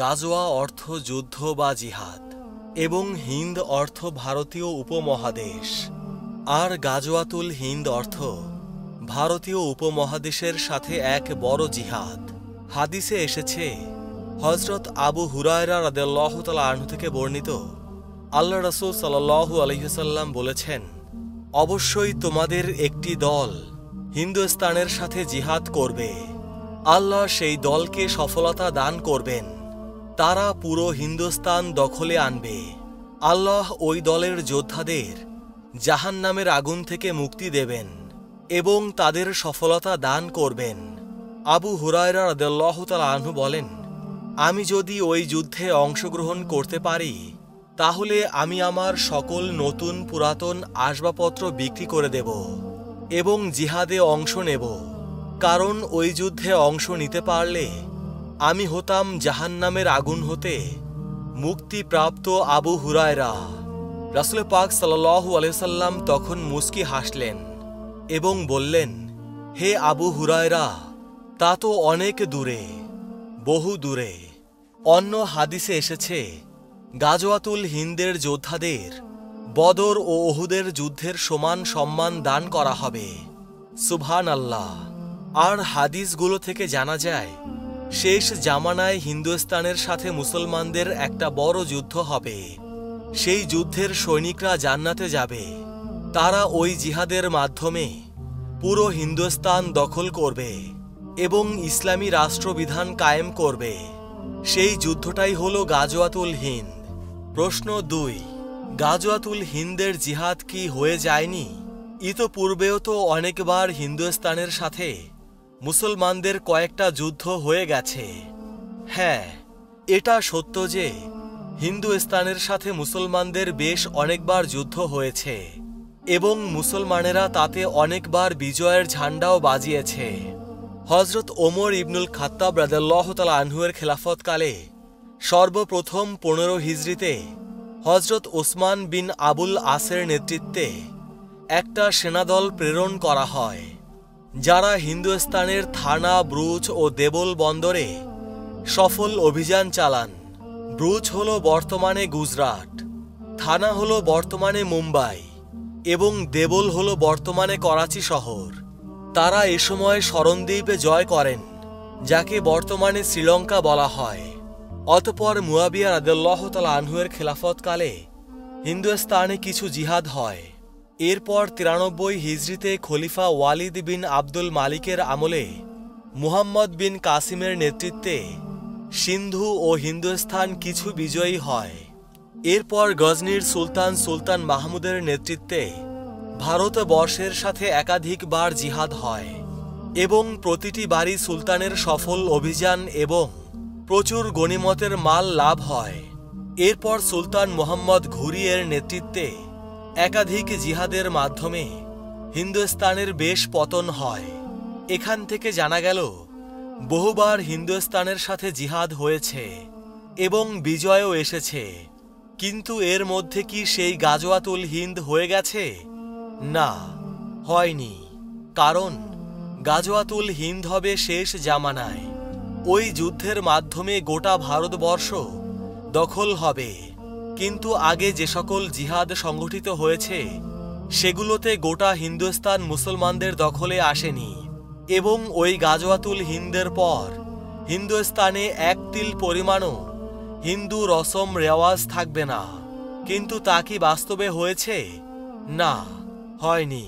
গাজওয়া অর্থ যুদ্ধ বা জিহাদ এবং হিন্দ অর্থ ভারতীয় উপমহাদেশ, আর গাজওয়াতুল হিন্দ অর্থ ভারতীয় উপমহাদেশের সাথে এক বড় জিহাদ। হাদিসে এসেছে, হযরত আবু হুরায়রা রাদিয়াল্লাহু তাআলা আনহু থেকে বর্ণিত, আল্লাহ রাসূল সাল্লাল্লাহু আলাইহি ওয়াসাল্লাম বলেছেন, অবশ্যই তোমাদের একটি দল হিন্দুস্তানের সাথে জিহাদ করবে। আল্লাহ সেই দলকে সফলতা দান করবেন। তারা পুরো হিন্দুস্তান দখলে আনবে। আল্লাহ ওই দলের যোদ্ধাদের জাহান্নামের আগুন থেকে মুক্তি দেবেন এবং তাদের সফলতা দান করবেন। আবু হুরায়রা রাদিয়াল্লাহু তাআলা আনহু বলেন, আমি যদি ওই যুদ্ধে অংশগ্রহণ করতে পারি তাহলে আমি আমার সকল নতুন পুরাতন আসবাবপত্র বিক্রি করে দেব এবং জিহাদে অংশ নেব, কারণ ওই যুদ্ধে অংশ নিতে পারলে আমি হতাম জাহান্নামের আগুন হতে মুক্তিপ্রাপ্ত আবু হুরায়রা। রাসূল পাক সাল্লাল্লাহু আলাইহি ওয়াসাল্লাম তখন মুস্কি হাসলেন এবং বললেন, হে আবু হুরায়রা, তা তো অনেক দূরে, বহু দূরে। অন্য হাদিসে এসেছে, গাজওয়াতুল হিন্দের যোদ্ধাদের বদর ও উহুদের যুদ্ধের সমান সম্মান দান করা হবে। সুবহানাল্লাহ। আর হাদিসগুলো থেকে জানা যায়, শেষ জামানায় হিন্দুস্তানের সাথে মুসলমানদের একটা বড় যুদ্ধ হবে। সেই যুদ্ধের সৈনিকরা জান্নাতে যাবে। তারা ওই জিহাদের মাধ্যমে পুরো হিন্দুস্তান দখল করবে এবং ইসলামী রাষ্ট্রবিধান কায়েম করবে। সেই যুদ্ধটাই হলো গাজওয়াতুল হিন্দ। প্রশ্ন 2, গাজওয়াতুল হিন্দের জিহাদ কি হয়ে যায়নি? ইতোপূর্বেও তো অনেকবার হিন্দুস্তানের সাথে মুসলমানদের কয়েকটা যুদ্ধ হয়ে গেছে। হ্যাঁ, এটা সত্য যে হিন্দুস্তানের সাথে মুসলমানদের বেশ অনেকবার যুদ্ধ হয়েছে এবং মুসলমানেরা তাতে অনেকবার বিজয়ের ঝান্ডাও বাজিয়েছে। হযরত ওমর ইবনুল খাত্তাব রাদিয়াল্লাহু তাআলা আনহুর খেলাফতকালে সর্বপ্রথম 15 হিজরিতে হযরত ওসমান বিন আবুল আসের নেতৃত্বে একটা সেনাদল প্রেরণ করা হয়, যারা হিন্দুস্তানের থানা, ব্রুচ ও দেবল বন্দরে সফল অভিযান চালান। ব্রুচ হল বর্তমানে গুজরাট, থানা হল বর্তমানে মুম্বাই এবং দেবল হল বর্তমানে করাচি শহর। তারা এ সময় শরণদ্বীপে জয় করেন, যাকে বর্তমানে শ্রীলঙ্কা বলা হয়। অতঃপর মুয়াবিয়া রাদিয়াল্লাহু তাআলা আনহুর খেলাফতকালে হিন্দুস্তানে কিছু জিহাদ হয়। এরপর 93 হিজরিতে খলিফা ওয়ালিদ বিন আব্দুল মালিকের আমলে মুহাম্মদ বিন কাসিমের নেতৃত্বে সিন্ধু ও হিন্দুস্তান কিছু বিজয়ী হয়। এরপর গজনির সুলতান মাহমুদের নেতৃত্বে ভারতবর্ষের সাথে একাধিকবার জিহাদ হয় এবং প্রতিটি বারই সুলতানের সফল অভিযান এবং প্রচুর গনিমতের মাল লাভ হয়। এরপর সুলতান মুহাম্মদ ঘুরিয়ের নেতৃত্বে একাধিক জিহাদের মাধ্যমে হিন্দুস্তানের বেশ পতন হয়। এখান থেকে জানা গেল বহুবার হিন্দুস্তানের সাথে জিহাদ হয়েছে এবং বিজয়ও এসেছে, কিন্তু এর মধ্যে কি সেই গাজওয়াতুল হিন্দ হয়ে গেছে? না, হয়নি। কারণ গাজওয়াতুল হিন্দ হবে শেষ জামানায়। ওই যুদ্ধের মাধ্যমে গোটা ভারতবর্ষ দখল হবে, কিন্তু আগে যে সকল জিহাদ সংগঠিত হয়েছে সেগুলোতে গোটা হিন্দুস্তান মুসলমানদের দখলে আসেনি এবং ওই গাজওয়াতুল হিন্দের পর হিন্দুস্তানে এক তিল পরিমাণও হিন্দু রসম রেওয়াজ থাকবে না। কিন্তু তা কি বাস্তবে হয়েছে? না, হয়নি।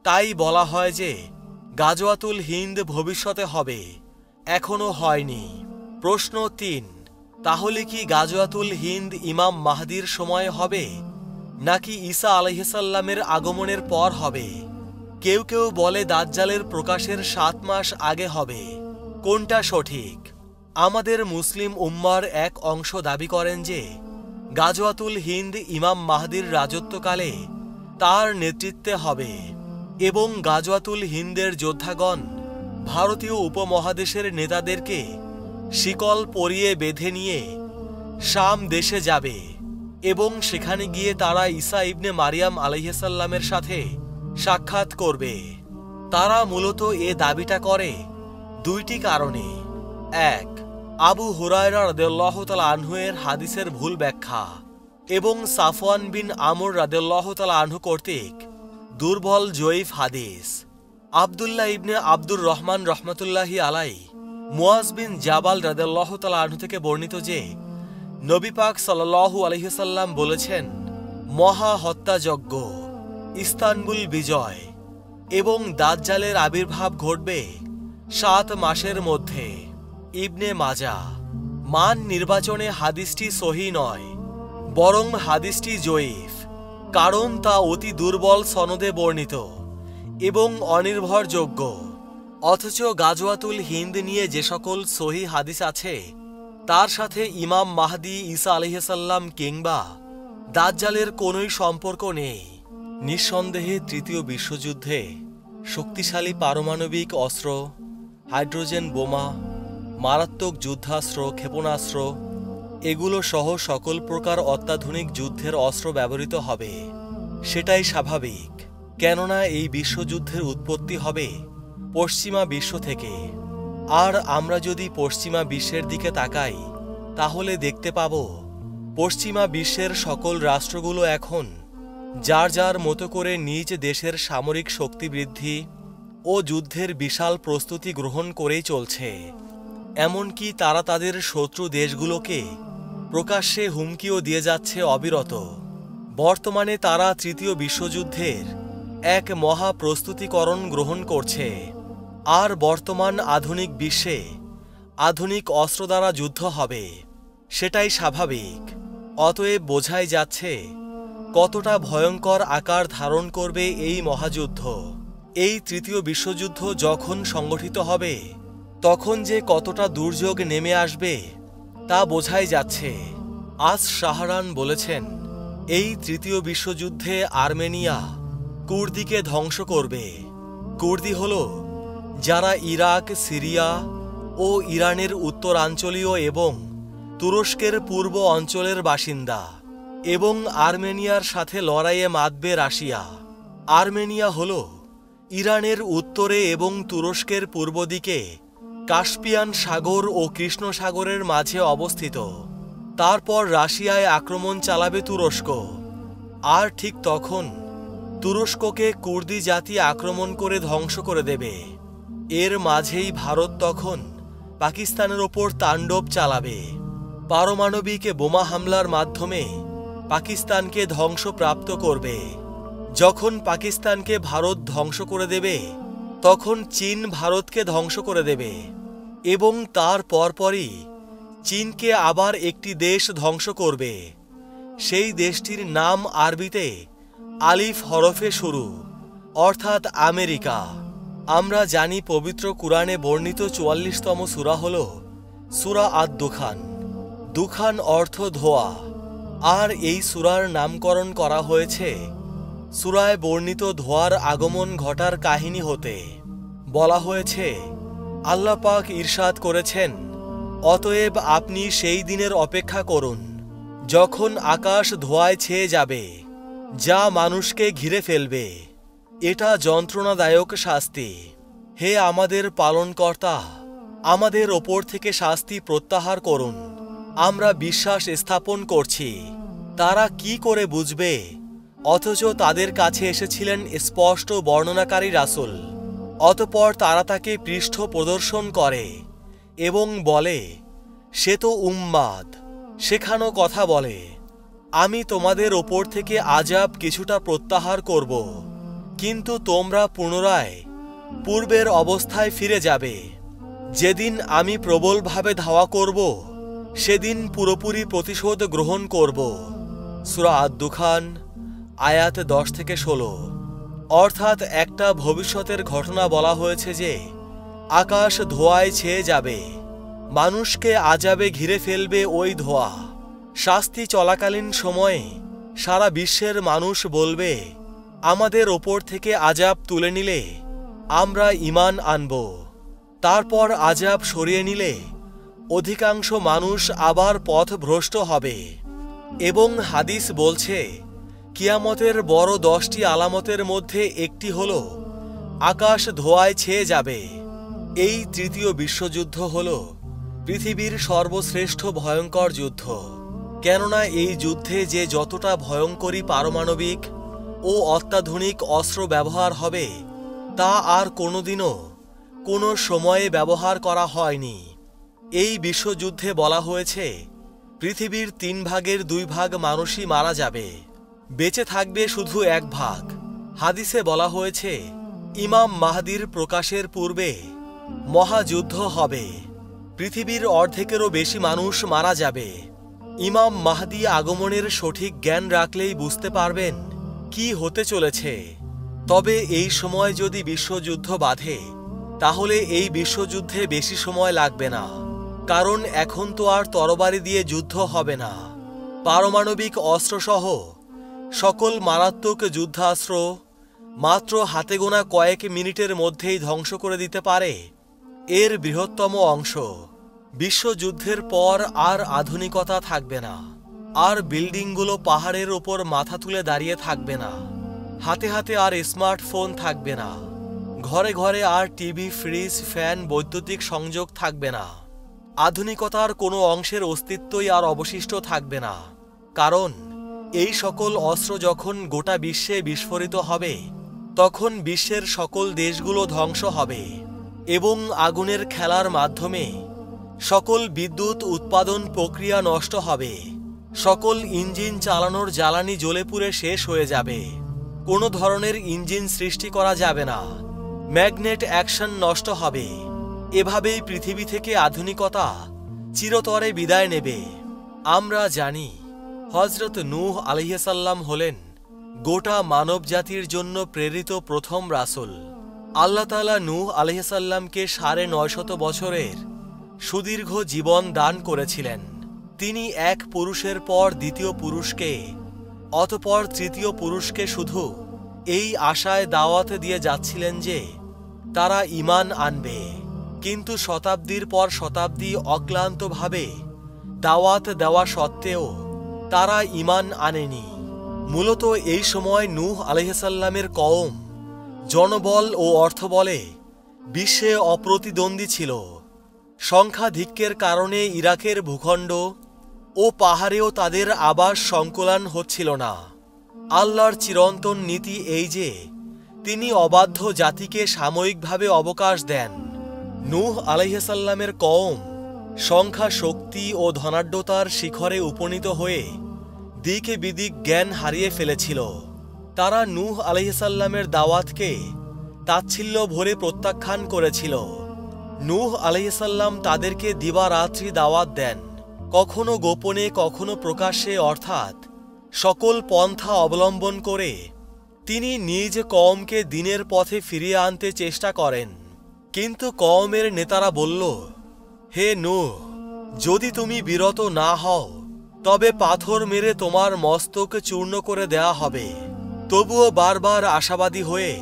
তাই বলা হয় যে গাজওয়াতুল হিন্দ ভবিষ্যতে হবে, এখনো হয়নি। প্রশ্ন 3, তাহলে কি গাজওয়াতুল হিন্দ ইমাম মাহদির সময় হবে নাকি ঈসা আলাইহিস সালামের আগমনের পর হবে? কেউ কেউ বলে দাজ্জালের প্রকাশের 7 মাস আগে হবে। কোনটা সঠিক? আমাদের মুসলিম উম্মার এক অংশ দাবি করেন যে গাজওয়াতুল হিন্দ ইমাম মাহদির রাজত্বকালে তার নেতৃত্বে হবে এবং গাজওয়াতুল হিন্দের যোদ্ধাগণ ভারতীয় উপমহাদেশের নেতাদেরকে শিকল পরিয়ে বেঁধে নিয়ে শাম দেশে যাবে এবং সেখানে গিয়ে তারা ঈসা ইবনে মারিয়াম আলাইহিস সালামের সাথে সাক্ষাৎ করবে। তারা মূলত এ দাবিটা করে 2টি কারণে। 1, আবু হুরায়রা রাদিয়াল্লাহু তাআলা আনহু এর হাদিসের ভুল ব্যাখ্যা এবং সাফওয়ান বিন আমর রাদিয়াল্লাহু তাআলা আনহু কর্তৃক দুর্বল জয়ীফ হাদিস। আব্দুল্লাহ ইবনে আব্দুর রহমান রহমাতুল্লাহি আলাই মুয়াজ বিন জাবাল রাদিয়াল্লাহু তাআলা আনহু থেকে বর্ণিত যে নবী পাক সাল্লাল্লাহু আলাইহি ওয়াসাল্লাম বলেছেন, মহা হত্যাযজ্ঞ, ইস্তানবুল বিজয় এবং দাজ্জালের আবির্ভাব ঘটবে 7 মাসের মধ্যে। ইবনে মাজা। মান নির্বাচনে হাদিসটি সহিহ নয়, বরং হাদিসটি জয়ীফ, কারণ তা অতি দুর্বল সনদে বর্ণিত এবং অনির্ভরযোগ্য। অথচ গাজওয়াতুল হিন্দ নিয়ে যে সকল সহিহ হাদিস আছে তার সাথে ইমাম মাহদি ঈসা আলাইহিস সালাম কিংবা দাজ্জালের কোনোই সম্পর্ক নেই। নিঃসন্দেহে তৃতীয় বিশ্বযুদ্ধে শক্তিশালী পারমাণবিক অস্ত্র, হাইড্রোজেন বোমা, মারাত্মক যুদ্ধাস্ত্র, ক্ষেপণাস্ত্র এগুলো সহ সকল প্রকার অত্যাধুনিক যুদ্ধের অস্ত্র ব্যবহৃত হবে। সেটাই স্বাভাবিক, কেননা এই বিশ্বযুদ্ধের উৎপত্তি হবে পশ্চিমা বিশ্ব থেকে। আর আমরা যদি পশ্চিমা বিশ্বের দিকে তাকাই তাহলে দেখতে পাব পশ্চিমা বিশ্বের সকল রাষ্ট্রগুলো এখন যার যার মতো করে নিজ দেশের সামরিক শক্তি বৃদ্ধি ও যুদ্ধের বিশাল প্রস্তুতি গ্রহণ করেই চলছে। এমনকি তারা তাদের শত্রু দেশগুলোকে প্রকাশ্যে হুমকিও দিয়ে যাচ্ছে অবিরত। বর্তমানে তারা তৃতীয় বিশ্বযুদ্ধের এক মহা প্রস্তুতিকরণ গ্রহণ করছে। আর বর্তমান আধুনিক বিশ্বে আধুনিক অস্ত্র দ্বারা যুদ্ধ হবে, সেটাই স্বাভাবিক। অতএব বোঝাই যাচ্ছে কতটা ভয়ঙ্কর আকার ধারণ করবে এই মহাযুদ্ধ। এই তৃতীয় বিশ্বযুদ্ধ যখন সংগঠিত হবে তখন যে কতটা দুর্যোগ নেমে আসবে তা বোঝাই যাচ্ছে। আজ শাহরান বলেছেন, এই তৃতীয় বিশ্বযুদ্ধে আর্মেনিয়া কুর্দিকে ধ্বংস করবে। কুর্দি হল যারা ইরাক, সিরিয়া ও ইরানের উত্তরাঞ্চলীয় এবং তুরস্কের পূর্ব অঞ্চলের বাসিন্দা, এবং আর্মেনিয়ার সাথে লড়াইয়ে মাতবে রাশিয়া। আর্মেনিয়া হল ইরানের উত্তরে এবং তুরস্কের পূর্ব দিকে কাস্পিয়ান সাগর ও কৃষ্ণ সাগরের মাঝে অবস্থিত। তারপর রাশিয়ায় আক্রমণ চালাবে তুরস্ক, আর ঠিক তখন তুরস্ককে কুর্দি জাতি আক্রমণ করে ধ্বংস করে দেবে। এর মাঝেই ভারত তখন পাকিস্তানের ওপর তাণ্ডব চালাবে। পারমাণবিক বোমা হামলার মাধ্যমে পাকিস্তানকে ধ্বংসপ্রাপ্ত করবে। যখন পাকিস্তানকে ভারত ধ্বংস করে দেবে তখন চীন ভারতকে ধ্বংস করে দেবে, এবং তার পরপরই চীনকে আবার একটি দেশ ধ্বংস করবে। সেই দেশটির নাম আরবিতে আলিফ হরফে শুরু, অর্থাৎ আমেরিকা। আমরা জানি পবিত্র কুরআনে বর্ণিত 44তম সূরা হল সূরা আদ-দুখান। দুখান অর্থ ধোঁয়া, আর এই সূরার নামকরণ করা হয়েছে সূরায় বর্ণিত ধোঁয়ার আগমন ঘটার কাহিনী হতে। বলা হয়েছে, আল্লাহ পাক ইরশাদ করেছেন, অতএব আপনি সেই দিনের অপেক্ষা করুন যখন আকাশ ধোঁয়ায় ছেয়ে যাবে, যা মানুষকে ঘিরে ফেলবে। এটা যন্ত্রণাদায়ক শাস্তি। হে আমাদের পালনকর্তা, আমাদের ওপর থেকে শাস্তি প্রত্যাহার করুন। আমরা বিশ্বাস স্থাপন করছি। তারা কি করে বুঝবে, অথচ তাদের কাছে এসেছিলেন স্পষ্ট বর্ণনাকারী রাসূল। অতঃপর তারা তাকে পৃষ্ঠ প্রদর্শন করে এবং বলে, সে তো উম্মাদ। শেখানো কথা বলে, আমি তোমাদের ওপর থেকে আযাব কিছুটা প্রত্যাহার করব, কিন্তু তোমরা পুনরায় পূর্বের অবস্থায় ফিরে যাবে। যেদিন আমি প্রবলভাবে ধাওয়া করব সেদিন পুরোপুরি প্রতিশোধ গ্রহণ করব। সূরা আদ-দুখান আয়াত 10 থেকে 16। অর্থাৎ একটা ভবিষ্যতের ঘটনা বলা হয়েছে যে আকাশ ধোঁয়ায় ছেয়ে যাবে, মানুষকে আযাবে ঘিরে ফেলবে ওই ধোঁয়া। শাস্তি চলাকালীন সময়ে সারা বিশ্বের মানুষ বলবে, আমাদের ওপর থেকে আযাব তুলে নিলে আমরা ঈমান আনব। তারপর আযাব সরিয়ে নিলে অধিকাংশ মানুষ আবার পথভ্রষ্ট হবে। এবং হাদিস বলছে, কিয়ামতের বড় 10টি আলামতের মধ্যে একটি হল আকাশ ধোঁয়ায় ছেয়ে যাবে। এই তৃতীয় বিশ্বযুদ্ধ হল পৃথিবীর সর্বশ্রেষ্ঠ ভয়ঙ্কর যুদ্ধ। কেননা এই যুদ্ধে যে যতটা ভয়ঙ্করী পারমাণবিক ও অত্যাধুনিক অস্ত্র ব্যবহার হবে তা আর কোনোদিনও কোনো সময়ে ব্যবহার করা হয়নি। এই বিশ্বযুদ্ধে বলা হয়েছে পৃথিবীর 3 ভাগের 2 ভাগ মানুষই মারা যাবে, বেঁচে থাকবে শুধু 1 ভাগ। হাদিসে বলা হয়েছে ইমাম মাহদির প্রকাশের পূর্বে মহাযুদ্ধ হবে, পৃথিবীর অর্ধেকেরও বেশি মানুষ মারা যাবে। ইমাম মাহদি আগমনের সঠিক জ্ঞান রাখলেই বুঝতে পারবেন কি হতে চলেছে। তবে এই সময় যদি বিশ্বযুদ্ধ বাধে তাহলে এই বিশ্বযুদ্ধে বেশি সময় লাগবে না, কারণ এখন তো আর তরবারি দিয়ে যুদ্ধ হবে না। পারমাণবিক অস্ত্রসহ সকল মারাত্মক যুদ্ধাস্ত্র মাত্র হাতে গোনা কয়েক মিনিটের মধ্যেই ধ্বংস করে দিতে পারে এর বৃহত্তম অংশ। বিশ্বযুদ্ধের পর আর আধুনিকতা থাকবে না, আর বিল্ডিংগুলো পাহাড়ের ওপর মাথা তুলে দাঁড়িয়ে থাকবে না, হাতে হাতে আর স্মার্টফোন থাকবে না, ঘরে ঘরে আর টিভি, ফ্রিজ, ফ্যান, বৈদ্যুতিক সংযোগ থাকবে না। আধুনিকতার কোনো অংশের অস্তিত্বই আর অবশিষ্ট থাকবে না, কারণ এই সকল অস্ত্র যখন গোটা বিশ্বে বিস্ফোরিত হবে তখন বিশ্বের সকল দেশগুলো ধ্বংস হবে এবং আগুনের খেলার মাধ্যমে সকল বিদ্যুৎ উৎপাদন প্রক্রিয়া নষ্ট হবে, সকল ইঞ্জিন চালানোর জ্বালানি জ্বলে পুড়ে শেষ হয়ে যাবে, কোনো ধরনের ইঞ্জিন সৃষ্টি করা যাবে না, ম্যাগনেট অ্যাকশন নষ্ট হবে। এভাবেই পৃথিবী থেকে আধুনিকতা চিরতরে বিদায় নেবে। আমরা জানি হযরত নূহ আলাইহিস সালাম হলেন গোটা মানবজাতির জন্য প্রেরিত প্রথম রাসূল। আল্লাহ তাআলা নূহ আলাইহিস সালামকে ৯৫০ বছরের সুদীর্ঘ জীবন দান করেছিলেন। তিনি এক পুরুষের পর দ্বিতীয় পুরুষকে, অতঃপর তৃতীয় পুরুষকে শুধু এই আশায় দাওয়াত দিয়ে যাচ্ছিলেন যে তারা ঈমান আনবে, কিন্তু শতাব্দীর পর শতাব্দী অক্লান্তভাবে দাওয়াত দেওয়া সত্ত্বেও তারা ঈমান আনেনি। মূলত এই সময় নূহ আলাইহিস সালামের কওম জনবল ও অর্থবলে বিশ্বে অপ্রতিদ্বন্দ্বী ছিল। সংখ্যাধিক্যের কারণে ইরাকের ভূখণ্ড ও পাহাড়েও তাদের আবাস সংকুলান হচ্ছিল না। আল্লাহর চিরন্তন নীতি এই যে তিনি অবাধ্য জাতিকে সাময়িকভাবে অবকাশ দেন। নূহ আলাইহিস সালামের কওম সংখ্যা, শক্তি ও ধনাঢ্যতার শিখরে উপনীত হয়ে দিকে বিদিক জ্ঞান হারিয়ে ফেলেছিল। তারা নূহ আলাইহিস সালামের দাওয়াতকে তাচ্ছিল্য ভরে প্রত্যাখ্যান করেছিল। নূহ আলাইহিস সালাম তাদেরকে দিবারাত্রি দাওয়াত দেন, কখনো গোপনে কখনো প্রকাশ্যে, অর্থাৎ সকল পন্থা অবলম্বন করে তিনি নিজ কওমকে দ্বীনের পথে ফিরিয়ে আনতে চেষ্টা করেন। কিন্তু কওমের নেতারা বলল, হে নূহ, যদি তুমি বিরত না হও তবে পাথর মেরে তোমার মস্তক চূর্ণ করে দেয়া হবে। তবুও বারবার আশাবাদী হয়ে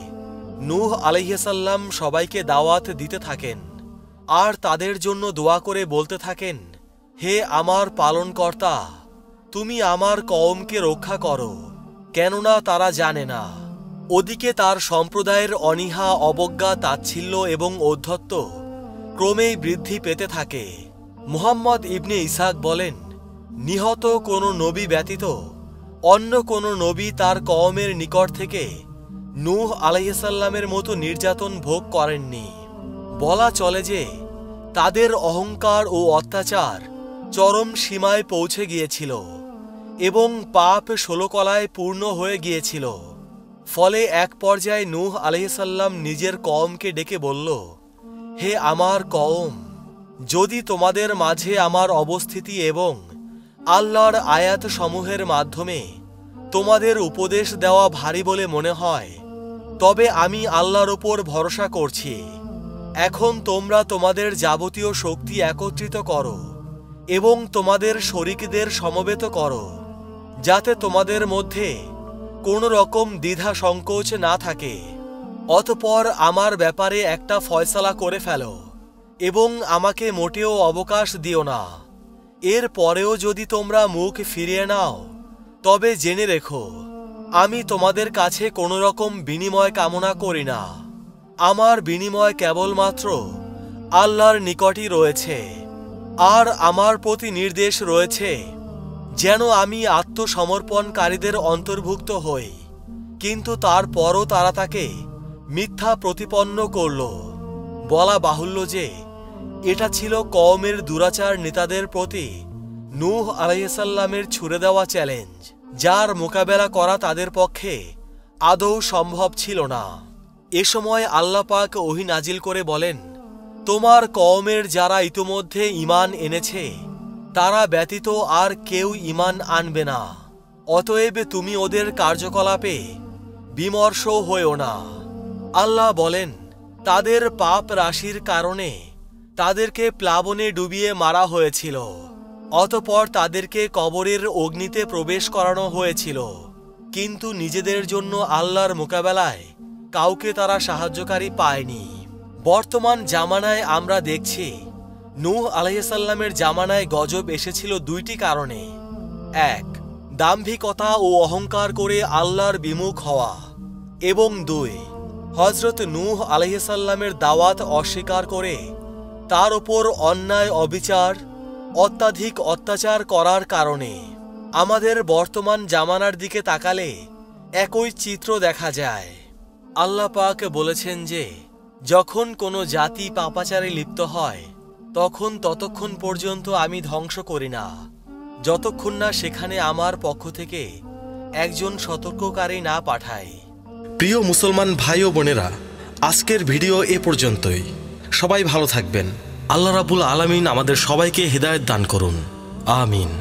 নূহ আলাইহিস সালাম সবাইকে দাওয়াত দিতে থাকেন আর তাদের জন্য দোয়া করে বলতে থাকেন, হে আমার পালনকর্তা, তুমি আমার কওমকে রক্ষা করো, কেননা তারা জানে না। ওদিকে তার সম্প্রদায়ের অনীহা, অবজ্ঞা, তাচ্ছিল্য এবং ঔদ্ধত্য ক্রমেই বৃদ্ধি পেতে থাকে। মুহাম্মদ ইবনে ইসহাক বলেন, নিহত কোনো নবী ব্যতীত অন্য কোনো নবী তার কওমের নিকট থেকে নূহ আলাইহিস সালামের মতো নির্যাতন ভোগ করেননি। বলা চলে যে তাদের অহংকার ও অত্যাচার চরম সীমায় পৌঁছে গিয়েছিল এবং পাপ ষোলকলায় পূর্ণ হয়ে গিয়েছিল। ফলে এক পর্যায়ে নূহ আলাইহিস সালাম নিজের কওমকে ডেকে বলল, হে আমার কওম, যদি তোমাদের মাঝে আমার অবস্থিতি এবং আল্লাহর আয়াত সমূহের মাধ্যমে তোমাদের উপদেশ দেওয়া ভারী বলে মনে হয় তবে আমি আল্লাহর উপর ভরসা করছি। এখন তোমরা তোমাদের যাবতীয় শক্তি একত্রিত করো এবং তোমাদের শরীকদের সমবেত করো, যাতে তোমাদের মধ্যে কোনো রকম দ্বিধা সংকোচ না থাকে। অতঃপর আমার ব্যাপারে একটা ফয়সালা করে ফেলো এবং আমাকে মোটেও অবকাশ দিও না। এর পরেও যদি তোমরা মুখ ফিরিয়ে নাও তবে জেনে রেখো আমি তোমাদের কাছে কোনো রকম বিনিময় কামনা করি না। আমার বিনিময় কেবলমাত্র আল্লাহর নিকটই রয়েছে। আর আমার প্রতি নির্দেশ রয়েছে যেন আমি আত্মসমর্পণকারীদের অন্তর্ভুক্ত হই। কিন্তু তারপরও তারা তাকে মিথ্যা প্রতিপন্ন করল। বলা বাহুল্য যে এটা ছিল কওমের দুরাচার নেতাদের প্রতি নূহ আলাইহিসসালামের ছুড়ে দেওয়া চ্যালেঞ্জ, যার মোকাবেলা করা তাদের পক্ষে আদৌ সম্ভব ছিল না। এ সময় আল্লাহ পাক ওহী নাজিল করে বলেন, তোমার কওমের যারা ইতোমধ্যে ঈমান এনেছে তারা ব্যতীত আর কেউ ঈমান আনবে না, অতএব তুমি ওদের কার্যকলাপে বিমর্ষ হয়েও না। আল্লাহ বলেন, তাদের পাপ রাশির কারণে তাদেরকে প্লাবনে ডুবিয়ে মারা হয়েছিল, অতঃপর তাদেরকে কবরের অগ্নিতে প্রবেশ করানো হয়েছিল, কিন্তু নিজেদের জন্য আল্লাহর মোকাবেলায় কাউকে তারা সাহায্যকারী পায়নি। বর্তমান জামানায় আমরা দেখছি নূহ আলাইহিসসালামের জামানায় গজব এসেছিল দুইটি কারণে। এক, দাম্ভিকতা ও অহংকার করে আল্লাহর বিমুখ হওয়া, এবং দুই, হযরত নূহ আলাইহিসসালামের দাওয়াত অস্বীকার করে তার উপর অন্যায় অবিচার অত্যাধিক অত্যাচার করার কারণে। আমাদের বর্তমান জামানার দিকে তাকালে একই চিত্র দেখা যায়। আল্লাহ পাক বলেছেন যে যখন কোনো জাতি পাপাচারে লিপ্ত হয় তখন ততক্ষণ পর্যন্ত আমি ধ্বংস করি না যতক্ষণ না সেখানে আমার পক্ষ থেকে একজন সতর্ককারী না পাঠাই। প্রিয় মুসলমান ভাই ও বোনেরা, আজকের ভিডিও এ পর্যন্তই। সবাই ভালো থাকবেন। আল্লাহ রাব্বুল আলামিন আমাদের সবাইকে হিদায়াত দান করুন। আমিন।